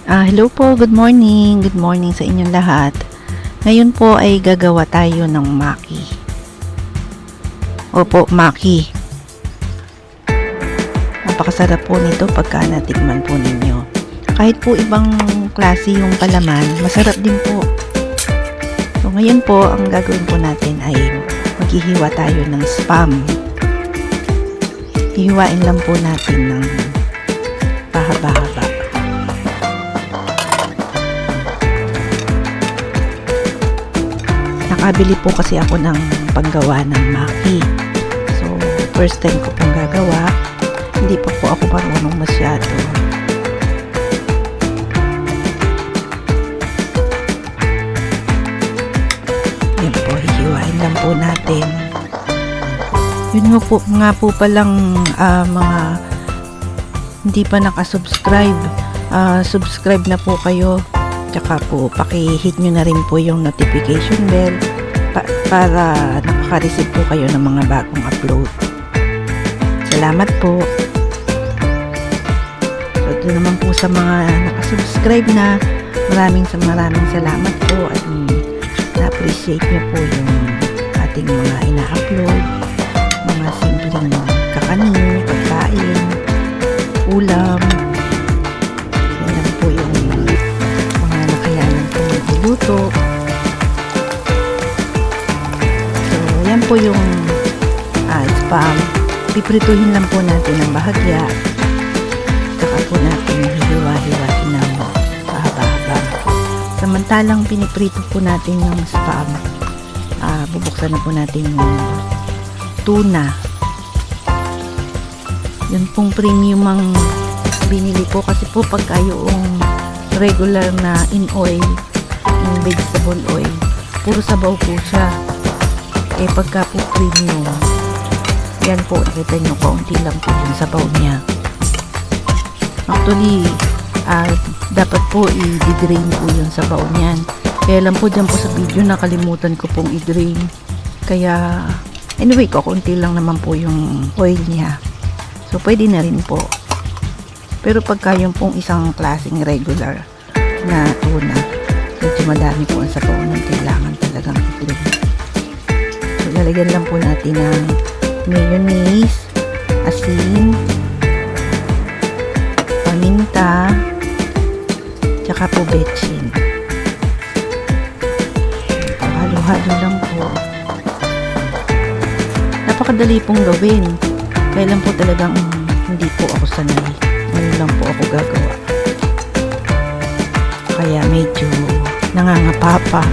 Hello po, good morning. Good morning sa inyong lahat. Ngayon po ay gagawa tayo ng maki. Opo, maki. Napakasarap po nito pagka natikman po ninyo. Kahit po ibang klase yung palaman, masarap din po. So ngayon po, ang gagawin po natin ay maghihiwa tayo ng spam. Hihiwain lang po natin ng pahaba-haba. Nakabili po kasi ako ng panggawa ng maki. So, first time ko pong gagawa. Hindi pa po ako marunong masyado. Yan po, hihiwain lang po natin. Yun nga po palang mga hindi pa nakasubscribe. Subscribe na po kayo. Tsaka po, paki-hit nyo na rin po yung notification bell para nakaka-receive po kayo ng mga bagong upload. Salamat po. So, ito naman po sa mga nakasubscribe na, maraming salamat po at na-appreciate nyo po yung ating mga ina-upload, mga simpleng kakanin, pagkain, ulam. Yan lang po yung mga nakayanan po magluto. So, yan po yung spam. Piprituhin lang po natin ng bahagya. Saka po natin hiwa-hiwain ng pahaba-haba. Samantalang piniprito po natin yung spam, bubuksan na po natin yung tuna. Yun pong premium ang binili po kasi po pagka yung regular na in oil, yung vegetable oil, puro sabaw po siya. Eh pagka po premium, yan po, nakita nyo, kaunti lang po yung sabaw niya. Actually, dapat po i-drain po yung sabaw niyan. Kaya lang po dyan po sa video, nakalimutan ko pong i-drain. Kaya, anyway, kaunti lang naman po yung oil niya. So, pwede na rin po. Pero pagka yung pong isang klaseng regular na tuna, medyo madami po ang sabaw ng kailangan talagang i-drain. So, lalagyan lang po natin ng mayonnaise, asin, paminta, tsaka po betchin. Halo-halo lang po. Napakadali pong gawin. Kaya lang po talagang hindi po ako sanay. Ngayon lang po ako gagawa. Kaya medyo nangangapa pa.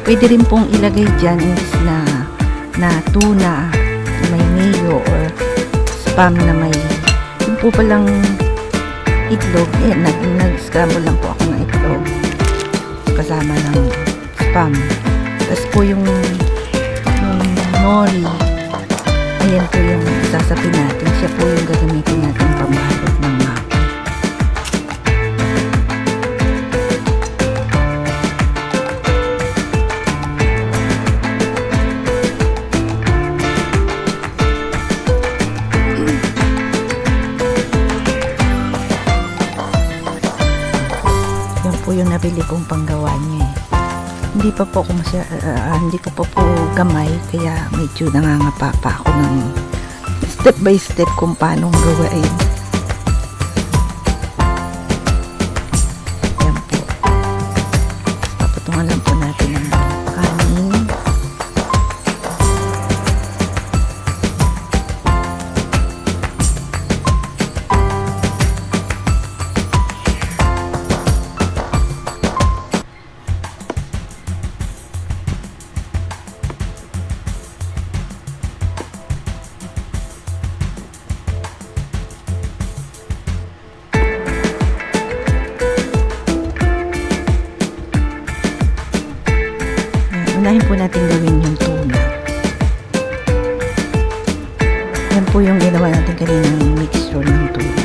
Pwede rin pong ilagay dyan na tuna na may mayo or spam na may yung po palang itlog. Nag-scramble lang po ako ng itlog kasama ng spam. Tapos po yung nori, ayan po yung sasapin natin. Siya po yung gagamitin natin pambalot ng maki. Po yung nabili kong panggawa niya Hindi pa po ako hindi ko pa po gamay, kaya medyo nangangapa pa ako ng step by step kung paano gawain. Yan po. Papatungan lang po natin ang kanin. po yung ginawa natin kaninang mixture ng tuna.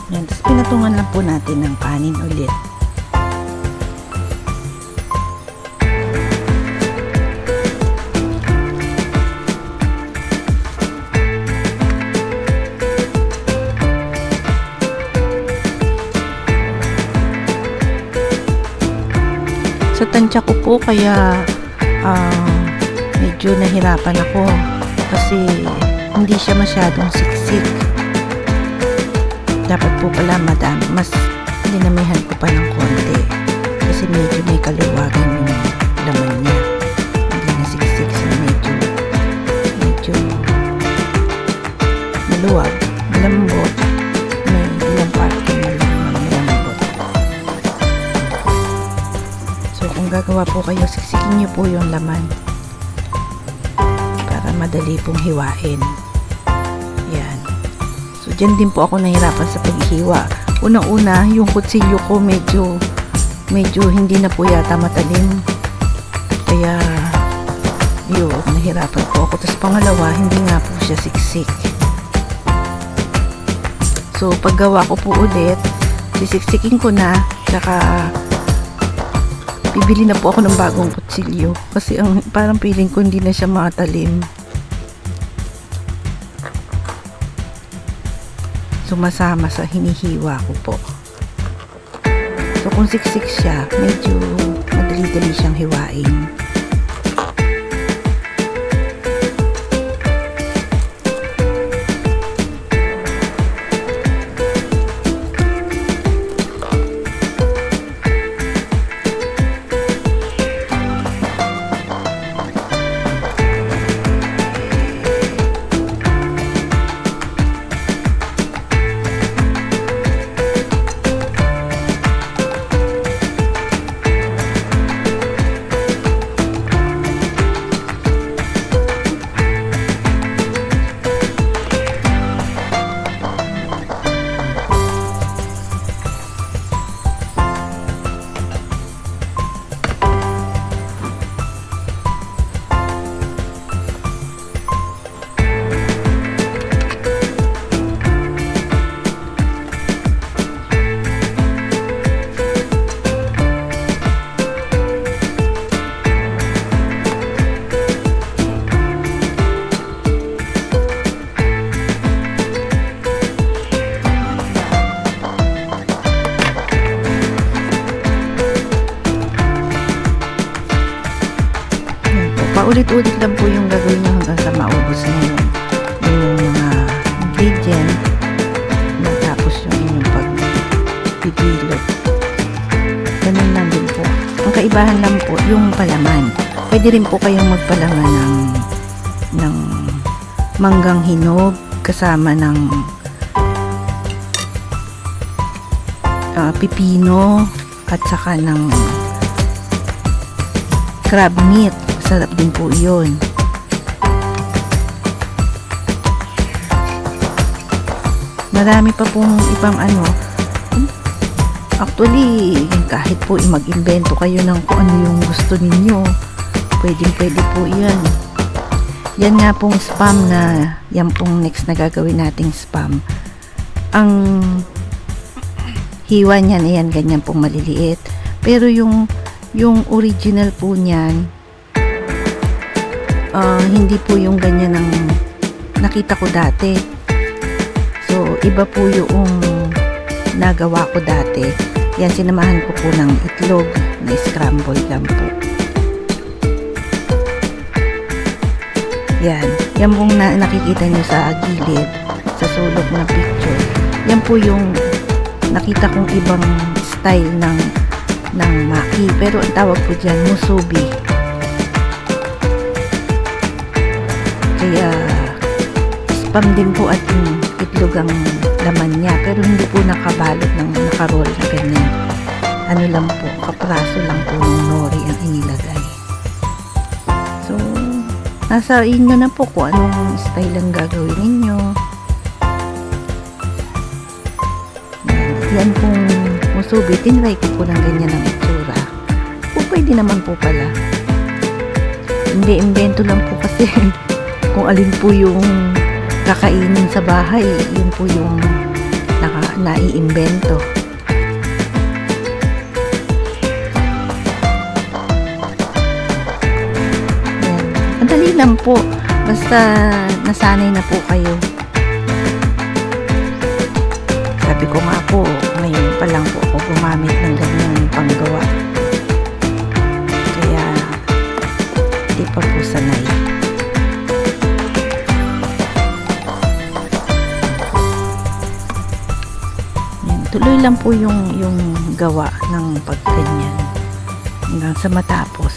Yan, tapos pinatungan lang po natin ng kanin ulit. Sa tansya ko po kaya medyo nahirapan ako kasi hindi siya masyadong siksik. Dapat po pala madami, mas dinamihan ko pa ng konti kasi medyo may kaluwagan yung laman niya, hindi na siksik siya, medyo maluwag, malambot, may ilang parte malambot. So kung gagawa po kayo, siksikin niyo po yung laman para madali pong hiwain. Yan. So, dyan din po ako nahirapan sa paghihiwa. Unang-una, yung kutsilyo ko medyo hindi na po yata matalim. Kaya, yun, nahirapan po ako. Tapos pangalawa, hindi nga po siya siksik. So, paggawa ko po ulit, sisiksikin ko na, tsaka bibili na po ako ng bagong kutsilyo. Kasi parang feeling ko hindi na siya matalim. Sumasama sa hinihiwa ko po. So kung siksik siya, medyo madali-dali siyang hiwain. Paulit-ulit lang po yung gagawin nyo hanggang sa maubos na yung mga ingredient, matapos yung inyong pagpipilot. Ganun lang din po. Ang kaibahan lang po yung palaman. Pwede rin po kayong magpalaman ng manggang hinog kasama ng pipino at saka ng crab meat. Sarap din po yun. Marami pa pong ibang actually kahit po mag-invento kayo ng kung ano yung gusto ninyo, pwede po yan. Yan nga pong spam yan pong next na gagawin nating spam. Ang hiwa niyan, ayan, ganyan pong maliliit. Pero yung original po niyan, hindi po yung ganyan ang nakita ko dati. So, iba po yung nagawa ko dati. Yan, sinamahan ko po ng itlog na scramble lang po. Yan pong nakikita nyo sa gilid, sa sulok na picture. Yan po yung nakita kong ibang style ng maki. Pero ang tawag po dyan, musubi. spam din po at itlog ang laman niya. Pero hindi po nakabalot ng nakaroll na ganyan. Ano lang po, kapraso lang po ng nori ang inilagay. So, nasa inyo na po kung anong style ang gagawin ninyo. Yan pong musubi, tinry ko po ng ganyan ang itsura. O pwede naman po pala. Hindi, invento lang po kasi kung alin po yung kakainin sa bahay, yun po yung naiimbento. Yan. Madali lang po. Basta nasanay na po kayo. Sabi ko nga po, ngayon pa lang po ako gumamit ng ganyang panggawa. Kaya, di pa po sanay. Yan, tuloy lang po yung gawa ng pagganyan hanggang sa matapos.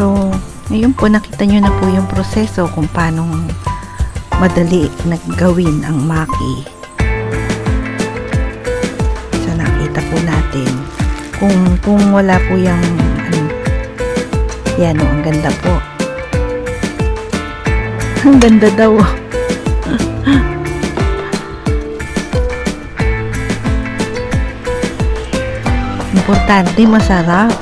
So, ngayon po nakita nyo na po yung proseso kung paano madali naggawin ang maki. So, nakita po natin kung wala po yung yan o, ang ganda po. Ang ganda daw. Importante, masarap.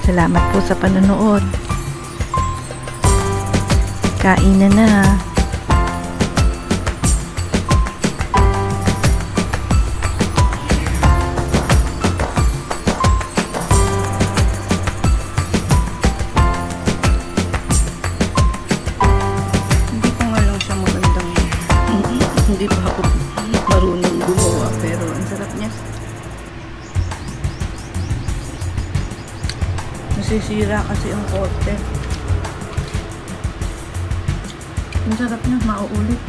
Salamat po sa panonood. Kainan na. Hindi ko nga lang siya magandang hindi pa ako marunong gumawa, pero ang sarap niya. Nasisira kasi ang korte. Ang sarap niya, mauulit.